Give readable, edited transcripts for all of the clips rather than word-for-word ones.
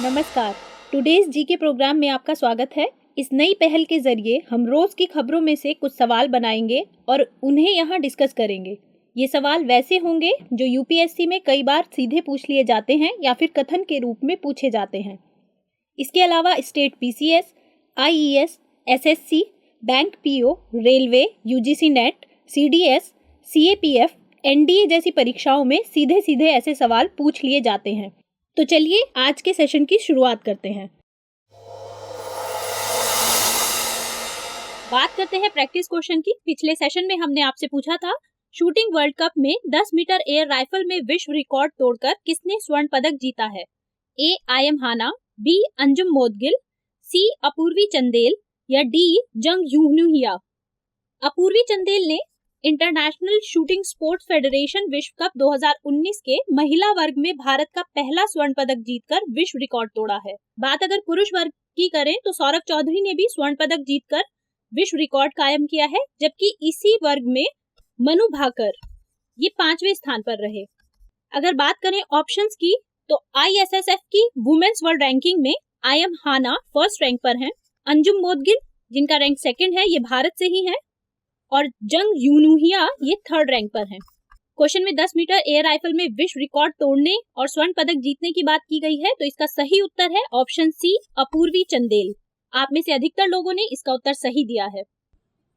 नमस्कार। टुडेज जी के प्रोग्राम में आपका स्वागत है। इस नई पहल के जरिए हम रोज की खबरों में से कुछ सवाल बनाएंगे और उन्हें यहाँ डिस्कस करेंगे। ये सवाल वैसे होंगे जो यूपीएससी में कई बार सीधे पूछ लिए जाते हैं या फिर कथन के रूप में पूछे जाते हैं। इसके अलावा state PCS, IES, SSC, bank PO, railway, UGC net, CDS, CAPF, NDA जैसी परीक्षाओं में सीधे सीधे ऐसे सवाल पूछ लिए जाते हैं। तो चलिए आज के सेशन की शुरुआत करते हैं। बात करते हैं प्रैक्टिस क्वेश्चन की। पिछले सेशन में हमने आपसे पूछा था शूटिंग वर्ल्ड कप में 10 मीटर एयर राइफल में विश्व रिकॉर्ड तोड़कर किसने स्वर्ण पदक जीता है? ए आयम हाना, बी अंजुम मोदगिल, सी अपूर्वी चंदेल या डी जंग यूहनुहिया। अपूर्वी चंदेल ने इंटरनेशनल शूटिंग स्पोर्ट्स फेडरेशन विश्व कप 2019 के महिला वर्ग में भारत का पहला स्वर्ण पदक जीतकर विश्व रिकॉर्ड तोड़ा है। बात अगर पुरुष वर्ग की करें तो सौरभ चौधरी ने भी स्वर्ण पदक जीतकर विश्व रिकॉर्ड कायम किया है, जबकि इसी वर्ग में मनु भाकर ये 5वें स्थान पर रहे। अगर बात करें ऑप्शंस की तो आईएसएसएफ की वुमेन्स वर्ल्ड रैंकिंग में आयम हाना फर्स्ट रैंक पर हैं, अंजुम मोदगिल जिनका रैंक सेकंड है ये भारत से ही है, और जंग यूनुहिया ये थर्ड रैंक पर हैं। क्वेश्चन में 10 मीटर एयर राइफल में विश्व रिकॉर्ड तोड़ने और स्वर्ण पदक जीतने की बात की गई है, तो इसका सही उत्तर है ऑप्शन सी अपूर्वी चंदेल। आप में से अधिकतर लोगों ने इसका उत्तर सही दिया है।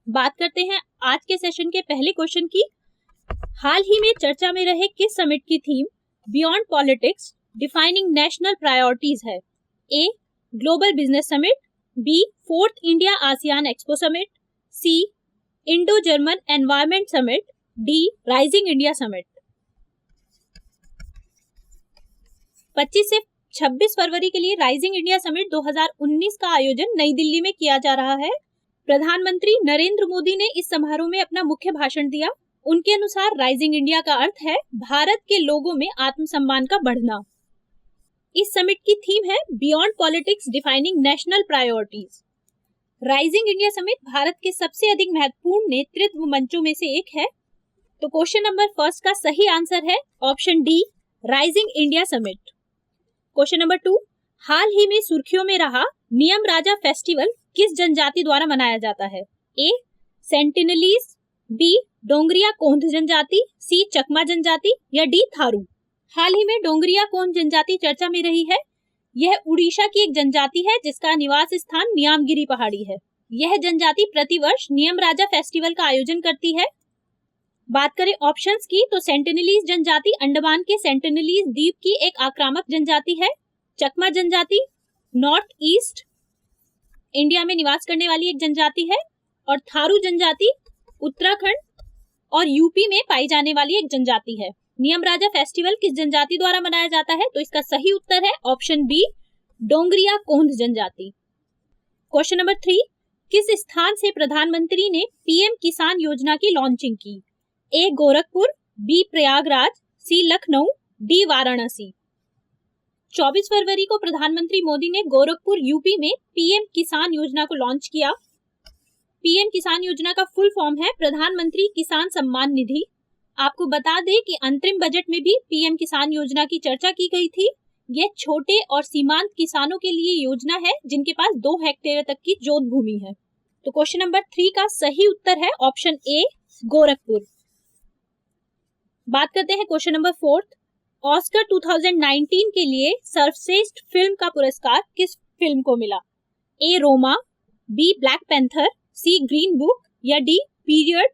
बात करते हैं आज के सेशन के पहले क्वेश्चन की। हाल ही में चर्चा में रहे किस समिट की theme beyond politics defining national priorities है? A global business summit, B fourth India ASEAN expo summit, C Indo German environment summit, D rising India summit. 25 से 26 फरवरी के लिए राइजिंग इंडिया समिट 2019 का आयोजन नई दिल्ली में किया जा रहा है। प्रधानमंत्री नरेंद्र मोदी ने इस समारोह में अपना मुख्य भाषण दिया। उनके अनुसार राइजिंग इंडिया का अर्थ है भारत के लोगों में आत्मसम्मान का बढ़ना। इस समिट की थीम है beyond politics defining national priorities. Rising India summit Bharat के सबसे अधिक महत्वपूर्ण नेतृत्व मंचों में से एक है। तो क्वेश्चन नंबर फर्स्ट का सही आंसर है option D rising India summit. Question number 2, हाल ही में सुर्खियों में रहा नियम राजा फेस्टिवल किस जनजाति द्वारा मनाया जाता है? ए सेंटिनलीज, बी डोंगरिया कोंध जनजाति, सी चकमा जनजाति या डी थारू। हाल ही में डोंगरिया कोंध जनजाति चर्चा में रही है। यह उड़ीसा की एक जनजाति है जिसका निवास स्थान नियामगिरी पहाड़ी है। यह जनजाति प्रतिवर्ष नियम राजा फेस्टिवल का आयोजन करती है। बात करें ऑप्शंस की तो सेंटिनलीज जनजाति अंडमान के सेंटिनलीज द्वीप की एक आक्रामक जनजाति है। चकमा जनजाति नॉर्थ ईस्ट इंडिया में निवास करने वाली एक जनजाति है, और थारू जनजाति उत्तराखंड और यूपी में पाई जाने वाली एक जनजाति है। नियम राजा फेस्टिवल किस जनजाति द्वारा मनाया जाता है? तो इसका सही उत्तर है ऑप्शन बी डोंगरिया कोंध जनजाति। क्वेश्चन नंबर 3, किस स्थान से प्रधानमंत्री ने पीएम किसान योजना की लॉन्चिंग की? ए गोरखपुर, बी प्रयागराज, सी लखनऊ, डी वाराणसी। 24 फरवरी को प्रधानमंत्री मोदी ने गोरखपुर यूपी में पीएम किसान योजना को लॉन्च किया। पीएम किसान योजना का फुल फॉर्म है प्रधानमंत्री किसान सम्मान निधि। आपको बता दें कि अंतरिम बजट में भी पीएम किसान योजना की चर्चा की गई थी। यह छोटे और सीमांत किसानों के लिए योजना है जिनके पास 2 हेक्टेयर तक की जोत भूमि है। तो क्वेश्चन नंबर 3 का सही उत्तर है ऑप्शन ए गोरखपुर। बात करते हैं क्वेश्चन नंबर 4। ऑस्कर 2019 के लिए सर्वश्रेष्ठ फिल्म का पुरस्कार किस फिल्म को मिला? A Roma, B Black Panther, C Green Book या D period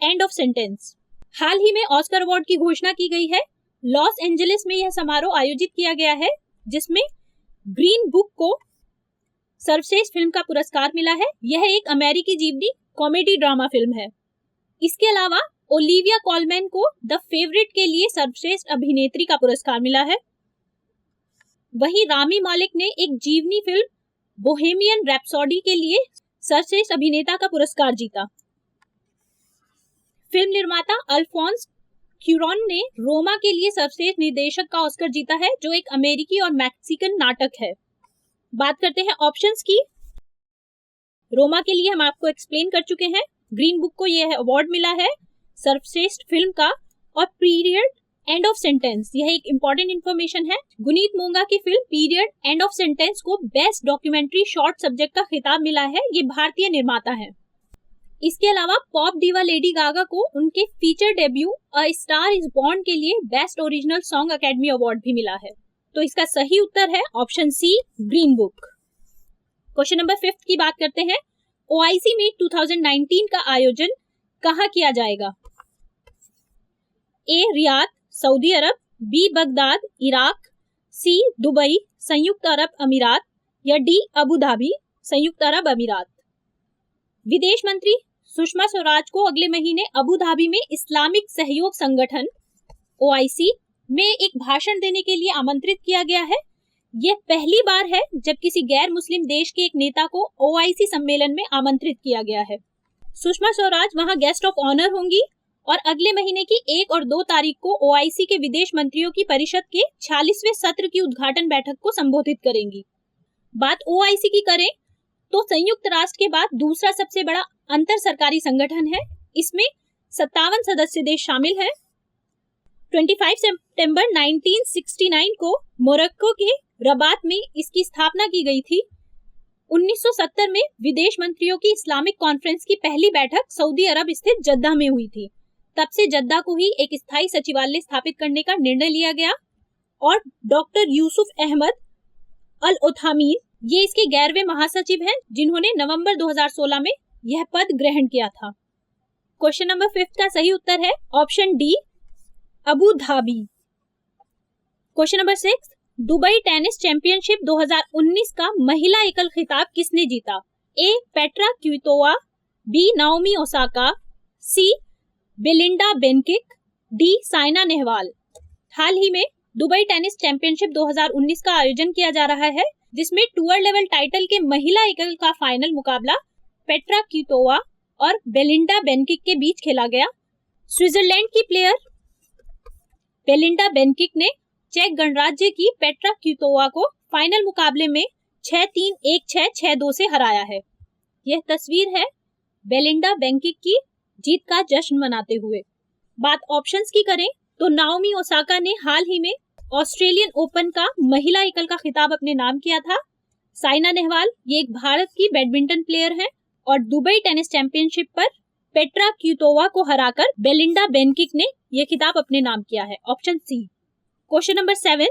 end of sentence. हाल ही में ऑस्कर अवार्ड की घोषणा की गई है। लॉस एंजलिस में यह समारोह आयोजित किया गया है जिसमें ग्रीन बुक को सर्वश्रेष्ठ फिल्म का पुरस्कार मिला है। यह एक अमेरिकी जीवनी कॉमेडी ड्रामा फिल्म है। इसके अलावा ओलिविया कॉलमैन को द फेवरेट के लिए सर्वश्रेष्ठ अभिनेत्री का पुरस्कार मिला है। वहीं रामी मालिक ने एक जीवनी फिल्म बोहेमियन रैप्सोडी के लिए सर्वश्रेष्ठ अभिनेता का पुरस्कार जीता। फिल्म निर्माता अल्फोंस क्यूरॉन ने रोमा के लिए सर्वश्रेष्ठ निर्देशक का ऑस्कर जीता है, जो एक अमेरिकी और मैक्सिकन नाटक है। बात करते हैं ऑप्शंस की। रोमा के लिए हम आपको एक्सप्लेन कर चुके हैं। ग्रीन बुक को यह अवार्ड मिला है सर्वश्रेष्ठ फिल्म का, और पीरियड एंड ऑफ सेंटेंस, यह एक इंपॉर्टेंट इंफॉर्मेशन है। गुनीत मोंगा की film period end of sentence को बेस्ट डॉक्यूमेंट्री शॉर्ट सब्जेक्ट का खिताब मिला है। ये भारतीय निर्माता है। इसके अलावा पॉप डिवा लेडी गागा को उनके feature debut A Star Is Born के लिए best original song Academy Award भी मिला है। तो इसका सही उत्तर है option C, Green Book. Question number 5 की बात करते हैं। ओआईसी मीट 2019 का आयोजन कहाँ किया जाएगा? ए रियाद, सऊदी अरब, बी बगदाद, इराक, सी दुबई, संयुक्त अरब अमीरात, या डी अबू धाबी, संयुक्त अरब अमीरात। विदेश मंत्री सुषमा स्वराज को अगले महीने अबू धाबी में इस्लामिक सहयोग संगठन ओआईसी में एक भाषण देने के लिए आमंत्रित किया गया है। यह पहली बार है जब किसी गैर मुस्लिम देश के एक नेता को ओआईसी सम्मेलन में आमंत्रित किया गया है। सुषमा स्वराज वहां गेस्ट ऑफ ऑनर होंगी और अगले महीने की 1 और 2 तारीख को ओआईसी के विदेश मंत्रियों की परिषद के 46वें सत्र की उद्घाटन बैठक को संबोधित करेंगी। बात ओआईसी की करें तो संयुक्त राष्ट्र के बाद दूसरा सबसे बड़ा अंतर सरकारी संगठन है। इसमें 57 सदस्य देश शामिल हैं। 25 सितंबर 1969 को मोरक्को के रबात में इसकी स्थापना की गई थी। 1970 में विदेश मंत्रियों की इस्लामिक कॉन्फ्रेंस की पहली बैठक सऊदी अरब स्थित जद्दा में हुई थी। तब से जद्दा को ही एक स्थायी सचिवालय स्थापित करने का निर्णय लिया गया और डॉक्टर यूसुफ अहमद अल उथामीन ये इसके 11वें महासचिव हैं, जिन्होंने नवंबर 2016 में यह पद ग्रहण किया था। क्वेश्चन नंबर 5 का सही उत्तर है option D, Abu Dhabi. Question number 6, Dubai tennis championship 2019 का महिला एकल खिताब किसने जीता? A Petra Kvitova, B Naomi Osaka, C Belinda Bencic, D Saina Nehwal. हाल ही में दुबई टेनिस चैंपियनशिप 2019 का आयोजन किया जा रहा है, जिसमें टूर लेवल टाइटल के महिला एकल का फाइनल मुकाबला पेट्रा क्विटोवा और बेलिंडा बेनकिक के बीच खेला गया। स्विट्जरलैंड की प्लेयर बेलिंडा बेनकिक ने चेक गणराज्य की पेट्रा क्विटोवा को फाइनल मुकाबले में 6-3, 1-6, 6-2 से हराया है। यह तस्वीर है बेलिंडा बेनकिक की जीत का जश्न मनाते हुए। बात ऑप्शंस की करें तो नाओमी ओसाका ने हाल ही में ऑस्ट्रेलियन ओपन का महिला एकल का खिताब अपने नाम किया था। साइना नेहवाल ये एक भारत की बैडमिंटन प्लेयर हैं और दुबई टेनिस चैंपियनशिप पर पेट्रा क्विटोवा को हराकर बेलिंडा बेनकिक ने यह खिताब अपने नाम किया है। ऑप्शन सी। क्वेश्चन नंबर 7,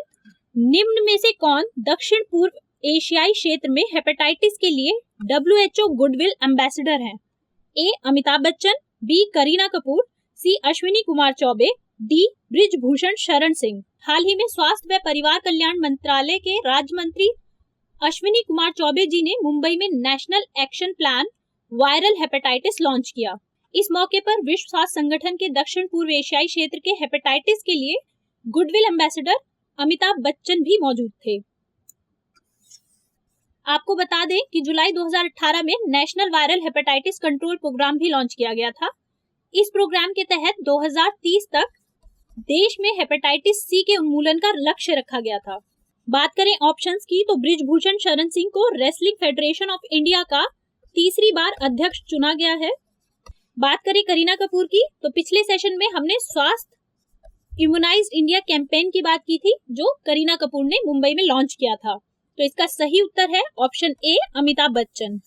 निम्न में से कौन दक्षिण पूर्व एशियाई क्षेत्र में हेपेटाइटिस के लिए WHO गुडविल एम्बेसडर हैं? ए अमिताभ बच्चन, बी करीना कपूर, सी अश्विनी कुमार चौबे, डी ब्रिजभूषण शरण सिंह। हाल ही में स्वास्थ्य व परिवार कल्याण मंत्रालय के राज्य मंत्री अश्विनी कुमार चौबे जी ने मुंबई में national action plan viral hepatitis launch किया। इस मौके पर विश्व स्वास्थ्य संगठन के दक्षिण पूर्व एशियाई क्षेत्र के हेपेटाइटिस के लिए गुडविल एम्बेसडर अमिताभ बच्चन भी मौजूद थे। आपको बता दें कि जुलाई 2018 में national viral hepatitis control programme भी लॉन्च किया गया था। इस प्रोग्राम के तहत 2030 तक देश में हेपेटाइटिस सी के उन्मूलन का लक्ष्य रखा गया था। बात करें ऑप्शंस की तो ब्रिजभूषण शरण सिंह को रेसलिंग फेडरेशन ऑफ इंडिया का तीसरी बार अध्यक्ष चुना गया है। बात करें करीना कपूर की तो पिछले सेशन में हमने स्वास्थ्य इम्यूनाइज्ड इंडिया कैंपेन की बात की थी, जो करीना कपूर ने मुंबई में लॉन्च किया था। तो इसका सही उत्तर है option A, Amitabh Bachchan.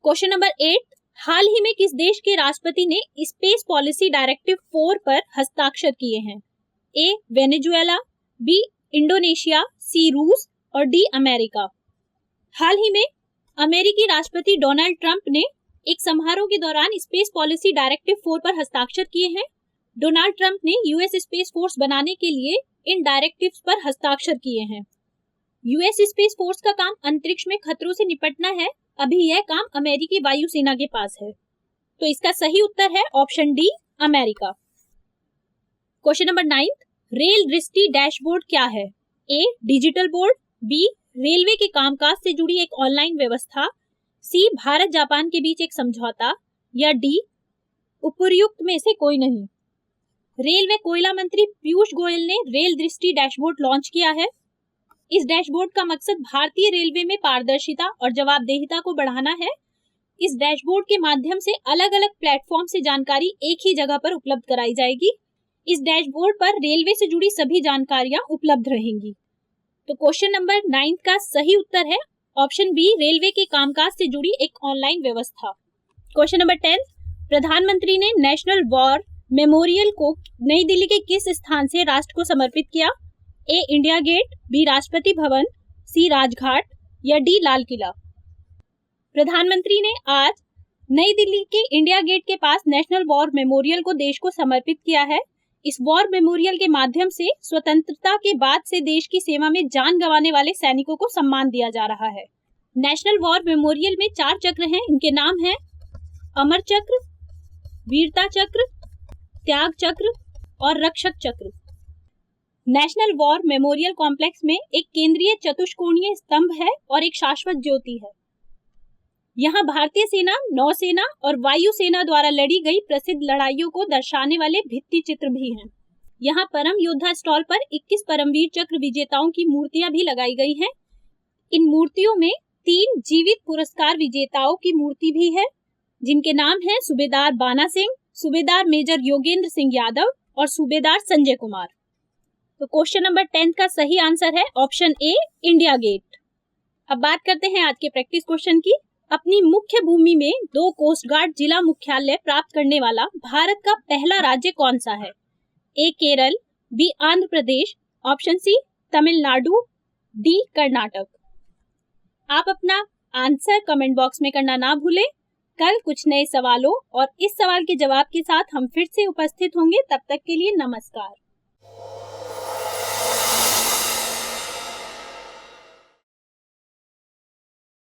Question number 8, हाल ही में किस देश के राष्ट्रपति ने स्पेस पॉलिसी डायरेक्टिव 4 पर हस्ताक्षर किए हैं? ए वेनेजुएला, बी इंडोनेशिया, सी रूस और डी अमेरिका। हाल ही में अमेरिकी राष्ट्रपति डोनाल्ड ट्रंप ने एक समारोह के दौरान स्पेस पॉलिसी डायरेक्टिव 4 पर हस्ताक्षर किए हैं। डोनाल्ड ट्रंप ने यूएस स्पेस फोर्स बनाने के लिए इन डायरेक्टिव्स पर हस्ताक्षर किए हैं। यूएस स्पेस फोर्स का काम अंतरिक्ष में खतरों से निपटना है। अभी यह काम अमेरिकी वायुसेना के पास है। तो इसका सही उत्तर है option D, America. Question number 9, rail दृष्टि डैशबोर्ड क्या है? ए डिजिटल बोर्ड, बी रेलवे के कामकाज से जुड़ी एक ऑनलाइन व्यवस्था, सी भारत जापान के बीच एक समझौता, या डी उपर्युक्त में से कोई नहीं। रेलवे कोयला मंत्री पीयूष गोयल ने रेल दृष्टि डैशबोर्ड लॉन्च किया है। इस डैशबोर्ड का मकसद भारतीय रेलवे में पारदर्शिता और जवाबदेहिता को बढ़ाना है। इस डैशबोर्ड के माध्यम से अलग अलग प्लेटफॉर्म से जानकारी एक ही जगह पर उपलब्ध कराई जाएगी। इस डैशबोर्ड पर रेलवे से जुड़ी सभी जानकारियां उपलब्ध रहेंगी। तो क्वेश्चन नंबर 9 का सही उत्तर है ऑप्शन बी, रेलवे के कामकाज से जुड़ी एक ऑनलाइन व्यवस्था। क्वेश्चन नंबर 10, प्रधानमंत्री ने नेशनल वॉर मेमोरियल को नई दिल्ली के किस स्थान से राष्ट्र को समर्पित किया? ए, India gate, B, Rashtrapati Bhavan, सी, राजघाट या डी, लाल किला। प्रधानमंत्री ने आज नई दिल्ली के इंडिया गेट के पास नेशनल वॉर मेमोरियल को देश को समर्पित किया है। इस वॉर मेमोरियल के माध्यम से स्वतंत्रता के बाद से देश की सेवा में जान गंवाने वाले सैनिकों को सम्मान दिया जा रहा है। नेशनल वॉर मेमोरियल में 4 चक्र हैं। इनके नाम हैं अमर चक्र, वीरता चक्र, त्याग चक्र और रक्षक चक्र। नेशनल वॉर मेमोरियल कॉम्प्लेक्स में एक केंद्रीय चतुष्कोणीय स्तंभ है और एक शाश्वत ज्योति है। यहाँ भारतीय सेना, नौसेना और वायुसेना द्वारा लड़ी गई प्रसिद्ध लड़ाइयों को दर्शाने वाले भित्ति चित्र भी हैं। यहाँ परम योद्धा स्टॉल पर 21 परमवीर चक्र विजेताओं की मूर्तियां भी लगाई गई हैं। इन मूर्तियों में 3 जीवित पुरस्कार विजेताओं की मूर्ति भी है, जिनके नाम हैं सूबेदार बाना सिंह, सूबेदार मेजर योगेंद्र सिंह यादव और सूबेदार संजय कुमार। तो क्वेश्चन नंबर 10 का सही आंसर है ऑप्शन ए, इंडिया गेट। अब बात करते हैं आज के प्रैक्टिस क्वेश्चन की। अपनी मुख्य भूमि में 2 कोस्ट गार्ड जिला मुख्यालय प्राप्त करने वाला भारत का पहला राज्य कौन सा है? A, Kerala, B, Andhra Pradesh, option C, Tamil Nadu, D, Karnataka. आप अपना आंसर कमेंट बॉक्स में करना ना भूलें। कल कुछ नए सवालों और इस सवाल के जवाब के साथ हम फिर से उपस्थित होंगे। तब तक के लिए नमस्कार।